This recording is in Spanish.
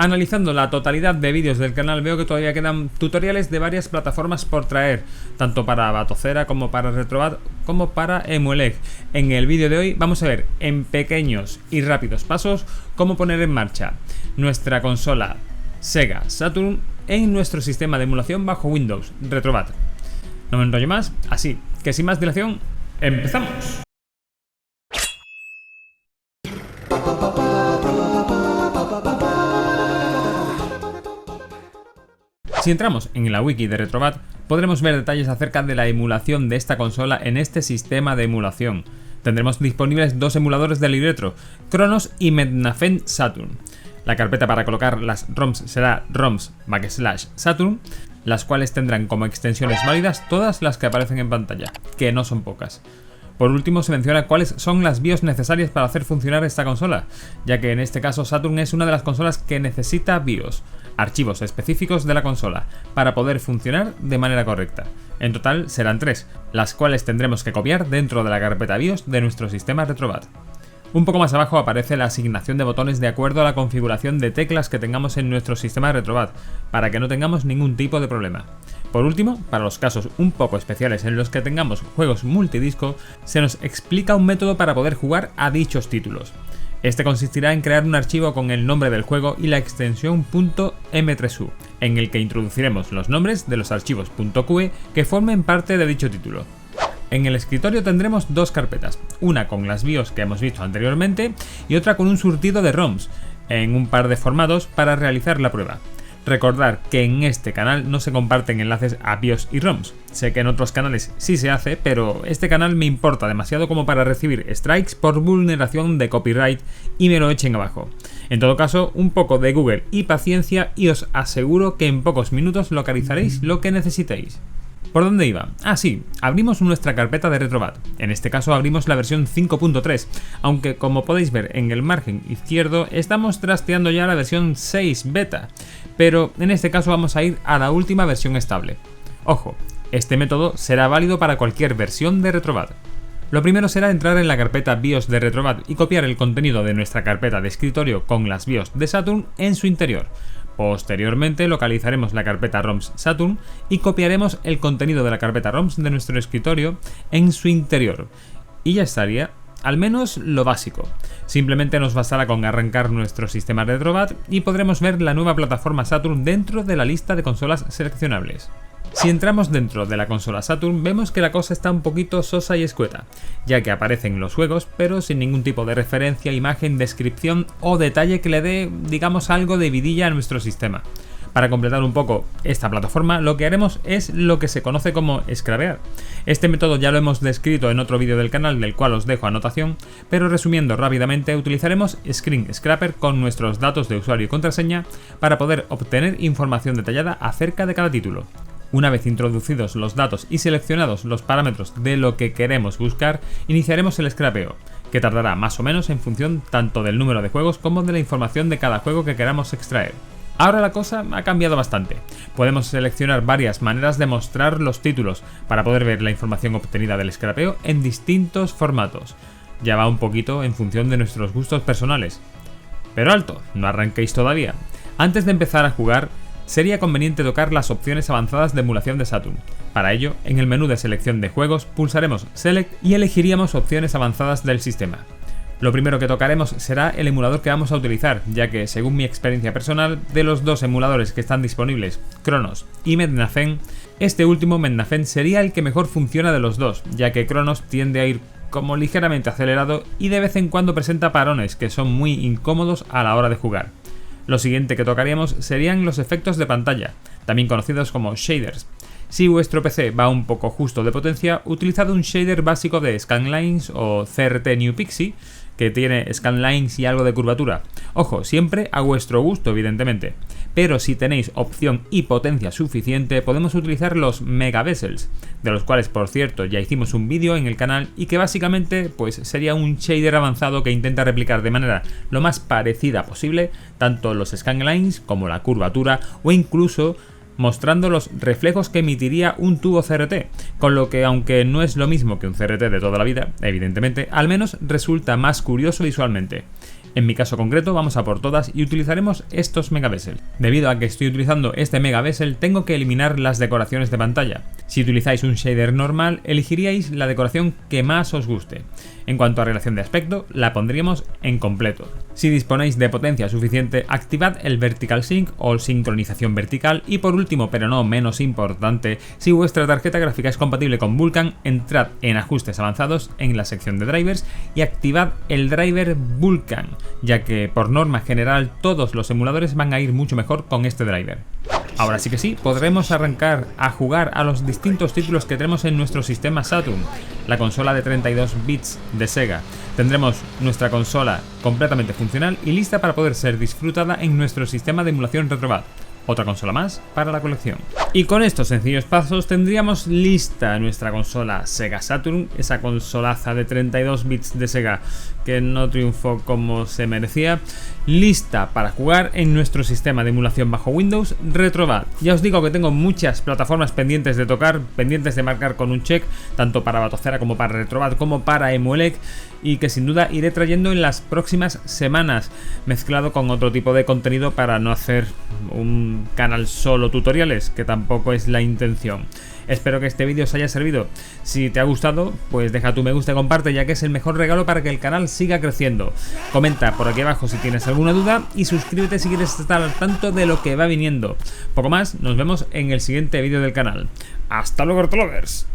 Analizando la totalidad de vídeos del canal veo que todavía quedan tutoriales de varias plataformas por traer, tanto para Batocera como para Retrobat como para Emuelec. En el vídeo de hoy vamos a ver en pequeños y rápidos pasos cómo poner en marcha nuestra consola Sega Saturn en nuestro sistema de emulación bajo Windows Retrobat. No me enrollo más, así que sin más dilación, ¡empezamos! Si entramos en la wiki de Retrobat, podremos ver detalles acerca de la emulación de esta consola en este sistema de emulación. Tendremos disponibles dos emuladores de Libretro, Chronos y Mednafen Saturn. La carpeta para colocar las ROMs será ROMs/Saturn, las cuales tendrán como extensiones válidas todas las que aparecen en pantalla, que no son pocas. Por último, se menciona cuáles son las BIOS necesarias para hacer funcionar esta consola, ya que en este caso Saturn es una de las consolas que necesita BIOS, archivos específicos de la consola, para poder funcionar de manera correcta. En total serán 3, las cuales tendremos que copiar dentro de la carpeta BIOS de nuestro sistema Retrobat. Un poco más abajo aparece la asignación de botones de acuerdo a la configuración de teclas que tengamos en nuestro sistema Retrobat, para que no tengamos ningún tipo de problema. Por último, para los casos un poco especiales en los que tengamos juegos multidisco, se nos explica un método para poder jugar a dichos títulos. Este consistirá en crear un archivo con el nombre del juego y la extensión .m3u, en el que introduciremos los nombres de los archivos .qe que formen parte de dicho título. En el escritorio tendremos dos carpetas, una con las BIOS que hemos visto anteriormente y otra con un surtido de ROMs, en un par de formatos para realizar la prueba. Recordar que en este canal no se comparten enlaces a BIOS y ROMs. Sé que en otros canales sí se hace, pero este canal me importa demasiado como para recibir strikes por vulneración de copyright y me lo echen abajo. En todo caso, un poco de Google y paciencia y os aseguro que en pocos minutos localizaréis lo que necesitéis. ¿Por dónde iba? Ah, sí, abrimos nuestra carpeta de Retrobat. En este caso abrimos la versión 5.3, aunque como podéis ver en el margen izquierdo estamos trasteando ya la versión 6 beta, pero en este caso vamos a ir a la última versión estable. Ojo, este método será válido para cualquier versión de Retrobat. Lo primero será entrar en la carpeta BIOS de Retrobat y copiar el contenido de nuestra carpeta de escritorio con las BIOS de Saturn en su interior. Posteriormente localizaremos la carpeta ROMs Saturn y copiaremos el contenido de la carpeta ROMs de nuestro escritorio en su interior. Y ya estaría, al menos lo básico. Simplemente nos bastará con arrancar nuestro sistema Retrobat y podremos ver la nueva plataforma Saturn dentro de la lista de consolas seleccionables. Si entramos dentro de la consola Saturn vemos que la cosa está un poquito sosa y escueta, ya que aparecen los juegos pero sin ningún tipo de referencia, imagen, descripción o detalle que le dé, digamos, algo de vidilla a nuestro sistema. Para completar un poco esta plataforma lo que haremos es lo que se conoce como scrapear. Este método ya lo hemos descrito en otro vídeo del canal del cual os dejo anotación, pero resumiendo rápidamente utilizaremos Screen Scraper con nuestros datos de usuario y contraseña para poder obtener información detallada acerca de cada título. Una vez introducidos los datos y seleccionados los parámetros de lo que queremos buscar, iniciaremos el scrapeo, que tardará más o menos en función tanto del número de juegos como de la información de cada juego que queramos extraer. Ahora la cosa ha cambiado bastante. Podemos seleccionar varias maneras de mostrar los títulos para poder ver la información obtenida del scrapeo en distintos formatos. Ya va un poquito en función de nuestros gustos personales. Pero alto, no arranquéis todavía. Antes de empezar a jugar, sería conveniente tocar las opciones avanzadas de emulación de Saturn. Para ello, en el menú de selección de juegos pulsaremos Select y elegiríamos opciones avanzadas del sistema. Lo primero que tocaremos será el emulador que vamos a utilizar, ya que según mi experiencia personal, de los dos emuladores que están disponibles, Chronos y Mednafen, este último Mednafen sería el que mejor funciona de los dos, ya que Chronos tiende a ir como ligeramente acelerado y de vez en cuando presenta parones que son muy incómodos a la hora de jugar. Lo siguiente que tocaríamos serían los efectos de pantalla, también conocidos como shaders. Si vuestro PC va un poco justo de potencia, utilizad un shader básico de Scanlines o CRT New Pixie, que tiene Scanlines y algo de curvatura. Ojo, siempre a vuestro gusto, evidentemente. Pero si tenéis opción y potencia suficiente, podemos utilizar los Mega Bezels, de los cuales, por cierto, ya hicimos un vídeo en el canal y que básicamente pues sería un shader avanzado que intenta replicar de manera lo más parecida posible tanto los Scanlines como la curvatura o incluso mostrando los reflejos que emitiría un tubo CRT, con lo que aunque no es lo mismo que un CRT de toda la vida, evidentemente, al menos resulta más curioso visualmente. En mi caso concreto vamos a por todas y utilizaremos estos Megabessel. Debido a que estoy utilizando este Megabessel tengo que eliminar las decoraciones de pantalla. Si utilizáis un shader normal elegiríais la decoración que más os guste. En cuanto a relación de aspecto, la pondríamos en completo. Si disponéis de potencia suficiente, activad el Vertical Sync o sincronización vertical y por último, pero no menos importante, si vuestra tarjeta gráfica es compatible con Vulkan, entrad en ajustes avanzados en la sección de drivers y activad el driver Vulkan, ya que por norma general todos los emuladores van a ir mucho mejor con este driver. Ahora sí que sí, podremos arrancar a jugar a los distintos títulos que tenemos en nuestro sistema Saturn, la consola de 32 bits de Sega. Tendremos nuestra consola completamente funcional y lista para poder ser disfrutada en nuestro sistema de emulación Retrobat. Otra consola más para la colección. Y con estos sencillos pasos tendríamos lista nuestra consola Sega Saturn, esa consolaza de 32 bits de Sega que no triunfó como se merecía, lista para jugar en nuestro sistema de emulación bajo Windows Retrobat. Ya os digo que tengo muchas plataformas pendientes de tocar, pendientes de marcar con un check, tanto para Batocera como para Retrobat como para Emuelec, y que sin duda iré trayendo en las próximas semanas, mezclado con otro tipo de contenido para no hacer un canal solo tutoriales, que tampoco es la intención. Espero que este vídeo os haya servido. Si te ha gustado, pues deja tu me gusta y comparte, ya que es el mejor regalo para que el canal siga creciendo. Comenta por aquí abajo si tienes alguna duda y suscríbete si quieres estar al tanto de lo que va viniendo. Poco más, nos vemos en el siguiente vídeo del canal. ¡Hasta luego, Retrolovers!